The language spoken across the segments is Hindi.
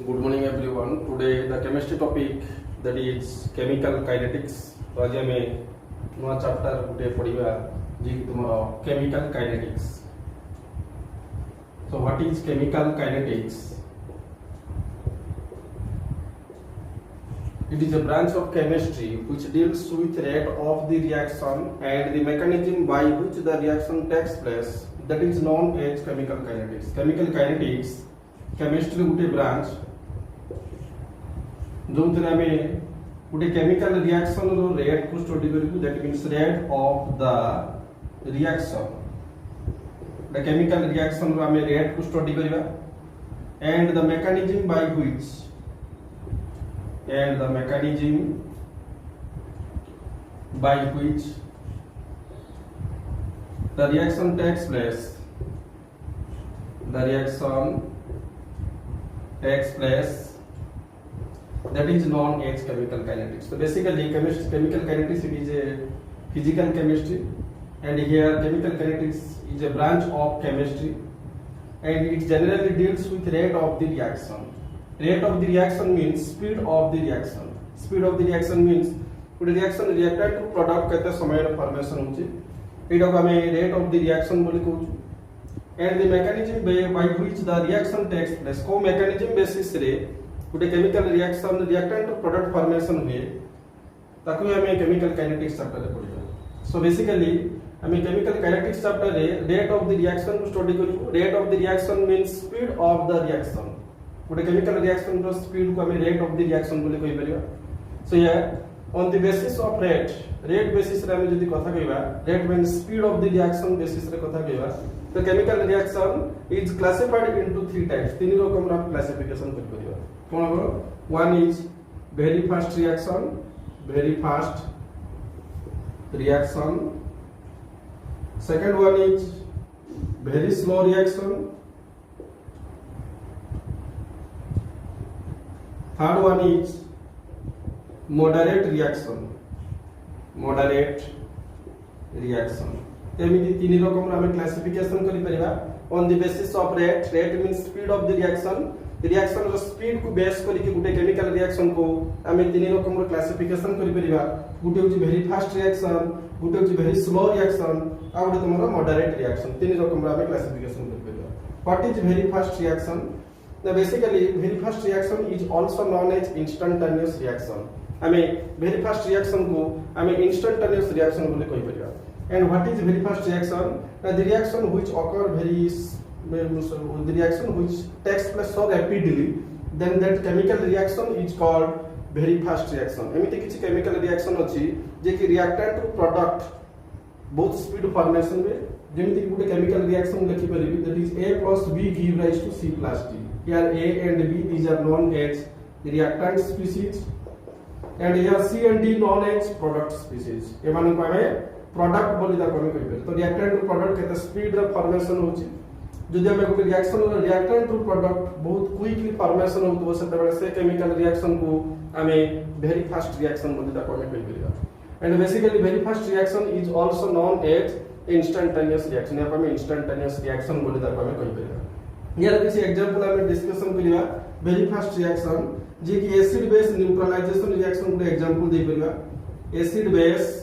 Good morning everyone. Today the chemistry topic that is chemical kinetics. तो आज हमें नया चैप्टर गुटे पढ़िबा जे तुम्हारा chemical kinetics. So what is chemical kinetics? It is a branch of chemistry which deals with rate of the reaction and the mechanism by which the reaction takes place. That is known as chemical kinetics. Chemical kinetics chemistry Gute branch जो आमे गोटे केमिकल रिएक्शन रो रेट को स्टडी करिबु that means rate of the reaction the chemical reaction रो आमे रेट को स्टडी करिबा and the mechanism by which the reaction takes place that is known as chemical kinetics. So basically chemical kinetics is a physical chemistry, and here chemical kinetics is a branch of chemistry, and it generally deals with rate of the reaction. Rate of the reaction means speed of the reaction. Speed of the reaction means ଗୋଟେ reaction reactant to product କେତେ ସମୟରେ formation ହେଉଛି ଏଇଟାକୁ ଆମେ rate of the reaction ବୋଲି କହୁଛୁ. And the mechanism by which the reaction takes place, co mechanism basis ରେ गोटे chemical reaction reactant product formation हुए ताकू हमें केमिकल काइनेटिक्स चैप्टर रे पढिबा. सो बेसिकली हमें केमिकल काइनेटिक्स चैप्टर रे रेट ऑफ द रिएक्शन को स्टडी करिबो. Rate of the reaction means speed of the reaction. गोटे केमिकल रिएक्शन रो स्पीड को हमें रेट ऑफ द रिएक्शन बोली कहि परिबा. सो या on the basis of rate basis रे हमें जदी कथा कहिबा rate means speed of the reaction basis रे कथा कहिबा तो chemical reaction is classified into three types. तीन रकम रा क्लासिफिकेशन करि परिबा. One is very fast reaction. Second one is very slow reaction. Third one is moderate reaction. एमिति तीन रकम आमे क्लासिफिकेशन करि परिबा on the basis of rate means speed of the reaction रो स्पीड को बेस करके गुटे केमिकल रिएक्शन को आमे तीन रकम रो क्लासिफिकेशन करि परिबा. गुटे होची वेरी फास्ट रिएक्शन, गुटे होची वेरी स्लो रिएक्शन, आ गुटे तमरो मॉडरेट रिएक्शन. तीन रकम रो आमे क्लासिफिकेशन करि परिबा. What is very fast reaction? The basically very fast reaction is also known as instantaneous reaction. आमे वेरी फास्ट रिएक्शन को आमे इंस्टैंटेनियस रिएक्शन बोले कहि परिबा. And what is very fast reaction? The reaction which occur the reaction which takes place so rapidly, then that chemical reaction is called very fast reaction. एमिति किछि chemical reaction अछि जे कि reactant to product both speed formation में जेमिति कि गुटे chemical reaction लिखि परिबि that is A plus B give rise to C plus D. Here A and B these are known as reactant species, and here C and D known as product species. एमान को हमें प्रोडक्ट बोली दा कमी कहि तो रिएक्टेंट टू प्रोडक्ट केते स्पीड रे फॉर्मेशन होची. जदि हम एक रिएक्शन रो रिएक्टेंट टू प्रोडक्ट बहुत क्विकली फॉर्मेशन होतो सेते बेले से केमिकल रिएक्शन को हमें वेरी फास्ट रिएक्शन बोली दा कमी कहि परिबा. And basically very fast reaction is also known as instantaneous reaction. या हमें इंस्टैंटेनियस रिएक्शन बोली दा कमी कहि परिबा. यार किसी एग्जांपल हमें डिस्कशन करिया वेरी फास्ट रिएक्शन जे कि एसिड बेस न्यूट्रलाइजेशन रिएक्शन को एग्जांपल दे परिबा. Acid base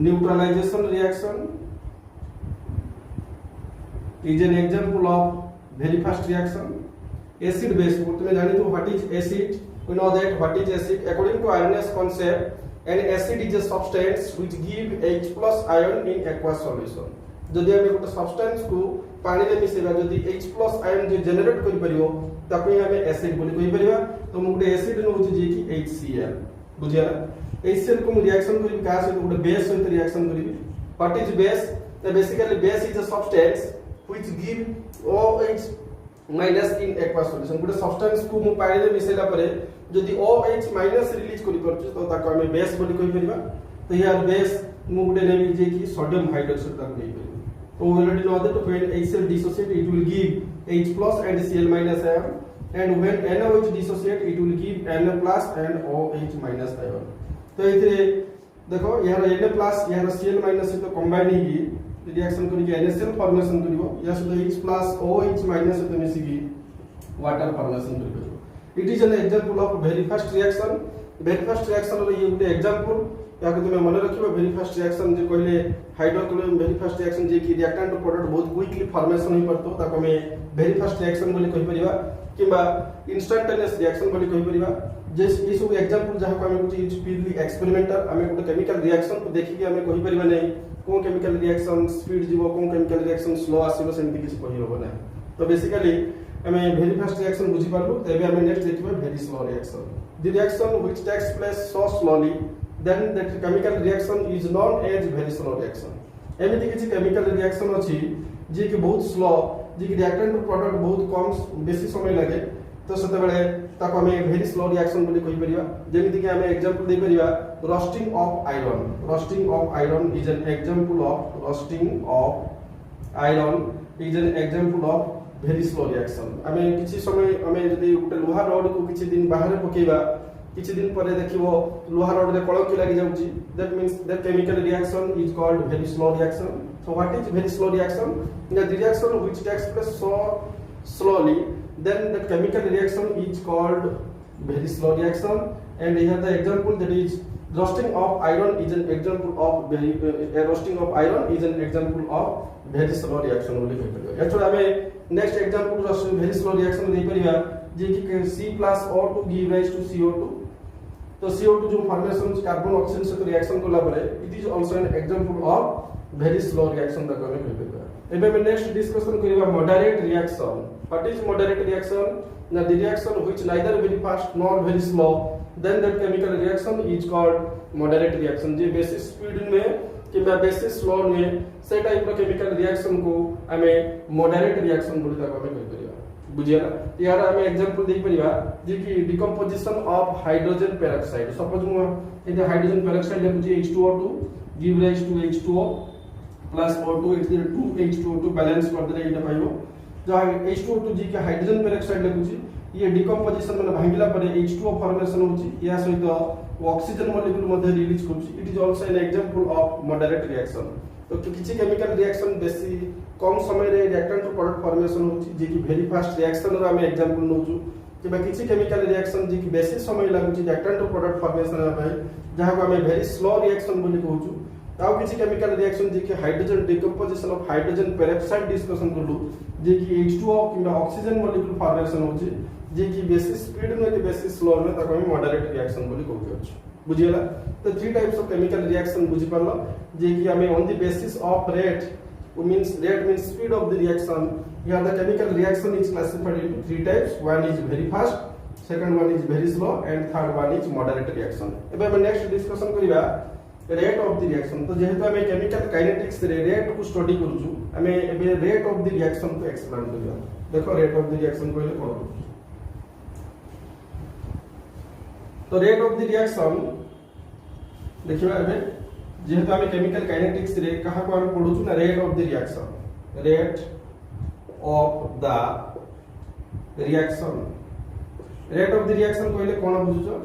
neutralization reaction is an example of very fast reaction. Acid base तुम जानी तो what is acid? We know that what is acid according to Arrhenius concept. An acid is a substance which give H plus ion in aqueous solution. जदि हम एक substance को पानी रे मिसेबा जदि H plus ion जे जनरेट करि परियो ताकि हमें एसिड बोली कहि परिबा. तो हम गुटे एसिड न होची जे कि HCl बुझिया. HCl को रिएक्शन करी का से गुटे बेस सहित रिएक्शन करी. What is base? The basically base is a substance which give OH minus in aqueous solution. Gute substance को मु पानी रे मिसेला परे जदि OH माइनस रिलीज करि परछ तो ताको हमें बेस बोली कहि परिबा. तो यार बेस मु गुटे नेमी जे कि सोडियम हाइड्रोक्साइड ताको नै परिबा. तो already know that when HCl dissociate it will give H plus and Cl minus ion, and when NaOH dissociate it will give Na plus and OH minus ion. तो इथे देखो यार Na प्लस यार Cl माइनस से तो कंबाइन ही रिएक्शन करके NaCl फॉर्मेशन करिवो या so H plus OH minus से तो मिसिकी वाटर फॉर्मेशन करि परिबो। It is an example of very fast reaction. Very fast reaction रो ये गुटे एग्जांपल याको तुमे मन रखिबो। वेरी फास्ट रिएक्शन जे कहले हाइड्रोक्लोरिन वेरी फास्ट रिएक्शन जे कि रिएक्टेंट प्रोडक्ट बहुत क्विकली फॉर्मेशन होई परतो ताको हमें वेरी फास्ट रिएक्शन बोली कहि परिबा किबा इंस्टेंटेनियस रिएक्शन बोली कहि परिबा। जे ई सब एग्जांपल जहा को हमें कुछ स्पीडली एक्सपेरिमेंटल हमें गुटे केमिकल रिएक्शन को देखि के हमें कहि परिबा नै को केमिकल रिएक्शन स्पीड जीवो को केमिकल रिएक्शन स्लो आसीबो सेमति किछ कहि होबो नै। तो बेसिकली हमें वेरी फास्ट रिएक्शन बुझी पारबो। तबे हमें नेक्स्ट देखिबो very slow reaction. The reaction which takes place so slowly then that chemical reaction is known as very slow reaction। एमिति किछि केमिकल रिएक्शन अछि जे कि बहुत स्लो जे कि रिएक्टेंट प्रोडक्ट बहुत कम बेसी समय लागे तो सेते बेले ताको हमें वेरी स्लो रिएक्शन बोली कहि परिबा। जेमिति कि हमें एग्जांपल दे परिबा roasting of iron. Roasting of iron is an example of roasting of iron is an example of very slow reaction. हमें किछि समय हमें जदि उटे लोहा रॉड को किछि दिन बाहर पकेबा किछि दिन परे देखिबो लोहा रॉड रे कळकी लागि जाउची that means that chemical reaction is called very slow reaction. So what is very slow reaction? The reaction which takes place so slowly then the chemical reaction is called very slow reaction। and here the example that is roasting of iron is an example of very roasting of iron is an example of very slow reaction बोली कहि परिबा। एक्चुअली हमें next example very slow reaction दे परिबा जे कि C+O2 give rise to CO2। तो CO2 जो फॉर्मेशन कार्बन ऑक्सीजन से रिएक्शन कोला परे it is also an example of very slow reaction तक हमें कहि परिबा। एबे में नेक्स्ट डिस्कशन करिबा moderate reaction. What is moderate reaction? The reaction which neither very fast nor very slow then that chemical reaction is called moderate reaction. जे बेसी स्पीड में किबा बेसी स्लो में से टाइप रो केमिकल रिएक्शन को हमें मॉडरेट रिएक्शन बोली तक हमें कहि परिबा। बुझिया यार हमें एग्जांपल दे परिबा जे कि decomposition of hydrogen peroxide. Suppose मु एते हाइड्रोजन पेरोक्साइड लिखुची H2O2 give rise to H2O plus O2 it's 2H2O2 balance कर देले एटा पाइबो। जो H2O2 जी के हाइड्रोजन पेरोक्साइड लिखुची ये डिकम्पोजिशन माने भांगिला परे H2O फॉर्मेशन होची या सहित ऑक्सीजन मॉलिक्यूल मध्ये रिलीज करची। It is also an example of moderate reaction. तो किछि केमिकल रिएक्शन बेसी कम समय रे रिएक्टेंट प्रोडक्ट फॉर्मेशन होची जे कि वेरी फास्ट रिएक्शन रो हमें एग्जांपल नोचू किबा किछि केमिकल रिएक्शन जे कि बेसी समय लागुची रिएक्टेंट प्रोडक्ट फॉर्मेशन पय जहा को हमें वेरी स्लो रिएक्शन बोली कहूचू। ताउ किछि केमिकल रिएक्शन जे कि hydrogen decomposition of hydrogen peroxide discussion करलु जे कि H2O किबा ऑक्सीजन मॉलिक्यूल फॉर्मेशन होची जे कि बेसी स्पीड में बेसी स्लो में ताको हमें मॉडरेट रिएक्शन बोली कहूचू। बुझियला। तो three types of chemical reaction बुझि परलो जे कि हमें on the basis of rate rate means speed of the reaction। Here the chemical reaction is classified into three types। One is very fast, second one is very slow, and third one is moderate reaction। एबे हम नेक्स्ट डिस्कशन करिबा रेट ऑफ द रिएक्शन। तो जेहेतु हमें केमिकल काइनेटिक्स रे रेट को स्टडी करूछु हमें एबे रेट ऑफ द रिएक्शन को एक्सप्लेन करिबा। देखो रेट ऑफ द रिएक्शन कहले कोन। तो रेट ऑफ द रिएक्शन देखिबा एबे जेहेतु हमें केमिकल काइनेटिक्स रे कहा को हम पढुछु ना rate of the reaction. Rate of the reaction. Rate of the reaction कहले कोन बुझुछो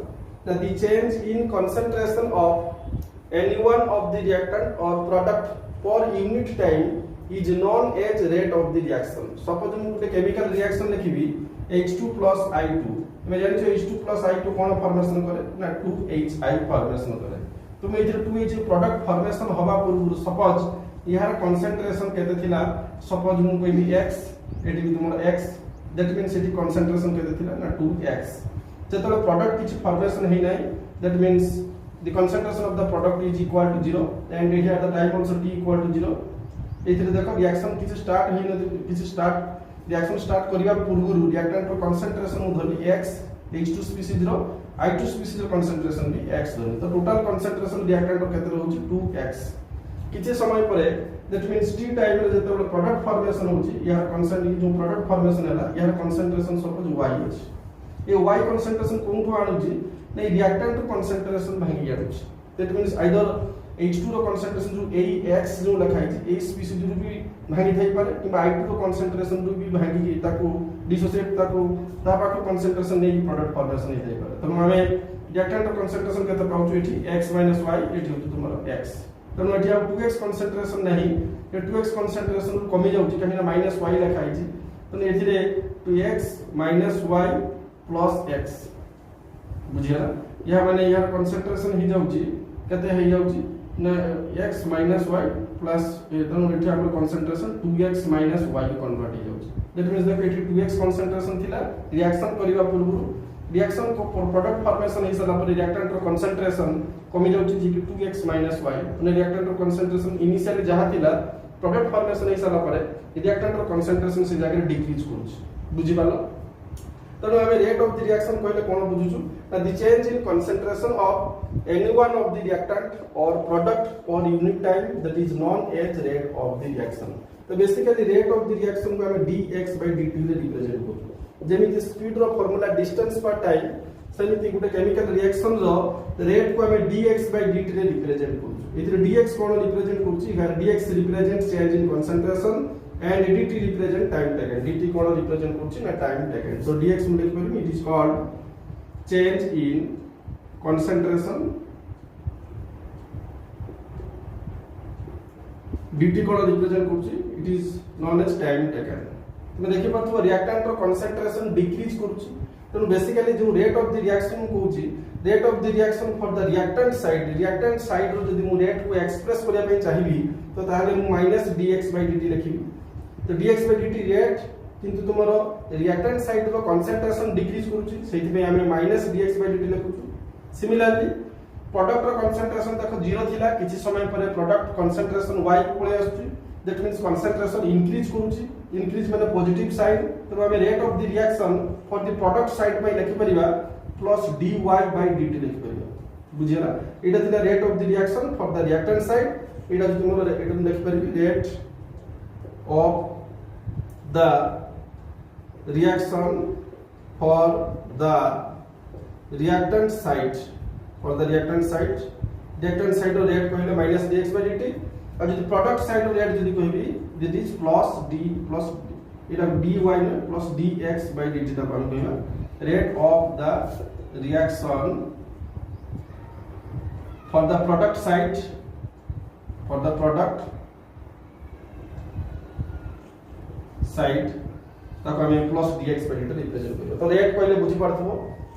the change in concentration of any one of the reactant और product per unit time is known as rate of the reaction. Suppose हम गुटे केमिकल रिएक्शन लिखिबी H2 + I2 मैं जानि छ H2 + I2 कोन फॉर्मेशन करे ना 2HI फॉर्मेशन करे। तो मैं इधर 2H प्रोडक्ट फॉर्मेशन हवा पूर्व सपोज यार कंसंट्रेशन केते थिला सपोज मु कहबी x एटी भी तुमर x that means eighty concentration केते थिला ना 2x। जेतले प्रोडक्ट किछ फॉर्मेशन हे नै that means the concentration of the product is equal to 0 and here the time also t equal to 0। एथिरे देखो रिएक्शन किछ स्टार्ट हे न किछ स्टार्ट रिएक्शन स्टार्ट करिवा पूर्व रिएक्टेंट रो कंसंट्रेशन मु धरली x H2 स्पीसीज रो I2 स्पीसीज रो कंसंट्रेशन भी x धरली। तो टोटल कंसंट्रेशन रिएक्टेंट रो केते रहउची 2x। किछि समय परे दैट मींस t टाइम रे जेते प्रोडक्ट फॉर्मेशन होची यार कंसंट्रेशन जो प्रोडक्ट फॉर्मेशन हैला यार कंसंट्रेशन सपोज y अछि। ए y कंसंट्रेशन कोनठो आनुची नै रिएक्टेंट रो कंसंट्रेशन भांगी जाउची। दैट मींस आइदर H2 रो कंसंट्रेशन जो AX जो लिखाई छी A स्पीसीज रो भी भांगी थाई पारे किबा I2 रो कंसंट्रेशन रो भी भांगी ताको डिसोसिएट ताको ता पाको कंसंट्रेशन नै प्रोडक्ट फॉर्मेशन नै थाई पारे। तो हमें रिएक्टेंट रो कंसंट्रेशन केते पाउछु एठी x - y एठी होतो तुम्हारा x। तो एठी अब 2x कंसंट्रेशन नहीं ये 2x कंसंट्रेशन कमी जाउची कमी ना -y लिखाई छी। तो एठी रे 2x minus y plus x बुझिया या माने यार कंसंट्रेशन ही जाउची केते हे जाउची ना x minus y plus एतन एठी हमर कंसंट्रेशन 2x minus y को कन्वर्ट हो जाउची दैट मींस दैट एठी 2x कंसंट्रेशन थिला रिएक्शन करिवा पूर्व रिएक्शन को प्रोडक्ट फॉर्मेशन हिसाब पर रिएक्टेंट रो कंसंट्रेशन कमी जाउची जे कि 2x minus y ने रिएक्टेंट रो कंसंट्रेशन इनिशियली जहा थिला प्रोडक्ट फॉर्मेशन हिसाब पर रिएक्टेंट रो कंसंट्रेशन से जाके डिक्रीज करूची बुझी पालो तनो हमें रेट ऑफ द रिएक्शन कहले कोन बुझुछु ना the change in concentration of any one of the reactant और प्रोडक्ट और unit time that is known as rate of the reaction तो basically rate of the reaction को हमें dx/dt रे रिप्रेजेंट करू जेमिति स्पीड रो फार्मूला डिस्टेंस पर टाइम सेमिति गुटे केमिकल रिएक्शन रो रेट को हमें dx/dt रे रिप्रेजेंट करू इधर dx कोन रिप्रेजेंट करूची घर dx represent change in concentration and dt represent time taken dt cone represent करछि ना time taken so dx mu लिख परबी it is called change in concentration dt cone represent करछि it is known as time taken तुम देखि पथो रिएक्टेंट रो कंसंट्रेशन डिक्रीज करछि तो बेसिकली जो रेट ऑफ द रिएक्शन कहूछि rate of the reaction for the reactant side रो जदी मु रेट को एक्सप्रेस करिया पे चाहिबी तो ताहाले मु -dx/dt लिखिबी तो dx/dt रेट किंतु तुमरो रिएक्टेंट साइड रो कंसंट्रेशन डिक्रीज करूची सेति पे हमें -dx/dt लिखुछु सिमिलरली प्रोडक्ट रो कंसंट्रेशन देखो 0 थिला किछि समय परे प्रोडक्ट कंसंट्रेशन y को पळे आछी दैट मींस कंसंट्रेशन इंक्रीज करूची इंक्रीज माने पॉजिटिव साइड तो हमें rate of the reaction for the product side पे लिखि परिबा प्लस dy/dt लिखि परिबा बुझियला एटा थिला rate of the reaction for the reactant side एटा तुमरो एटा लिखि परिबी rate of the reaction for the reactant side reactant side रो रेट कहले -dx/dt और जदी प्रोडक्ट साइड रो रेट जदी कहबी this is plus iota dy ने प्लस dx/dt ता कोन कहबा rate of the reaction for the product side ताको हमें प्लस dx/dt रिप्रेजेंट करियो तो रेट पहले बुझी पड़थबो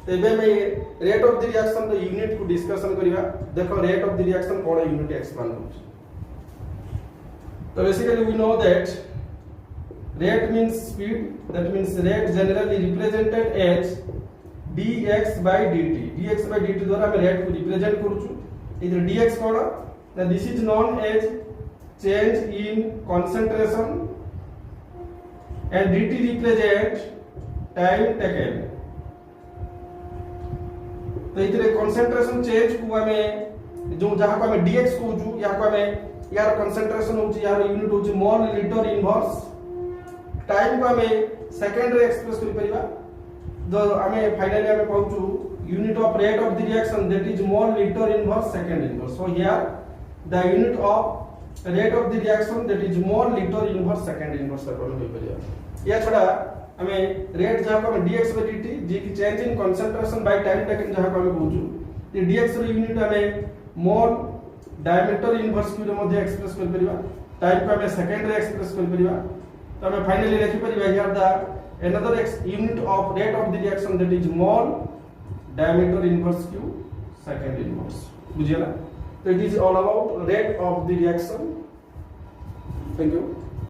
तेबे में rate of the reaction the unit को डिस्कशन करिवा देखो रेट ऑफ द रिएक्शन कोन यूनिट एक्सप्लेन होछ तो basically we know that rate means speed that means rate generally represented as dx/dt द्वारा हम रेट को रिप्रेजेंट करूछु इधर dx कोन ना this is known as change in concentration and dt represent time taken तो इतरे कंसंट्रेशन चेंज को हमें जो जहां को हमें dx कहूछु या को हमें यार कंसंट्रेशन होची यार यूनिट होची मोल लीटर इनवर्स टाइम को हमें सेकंड रे एक्सप्रेस कर परिबा जो हमें फाइनली हमें कहूछु unit of rate of the reaction that is mole litre inverse second inverse so here the unit of rate of the reaction that is mole litre inverse second inverse का हो परिबा या छोड़ा हमें रेट जहां को हम dx/dt जे की change in concentration by time taken जहां को हम बुझू ये dx रो यूनिट हमें मोल डायमीटर इनवर्स क्यू रे मध्ये एक्सप्रेस कर परिबा टाइम को हमें सेकंड रे एक्सप्रेस कर परिबा तो हमें फाइनली लिखि परिबा here the another unit of rate of the reaction that is mole diameter inverse cube second inverse बुझियला तो it is all about rate of the reaction thank you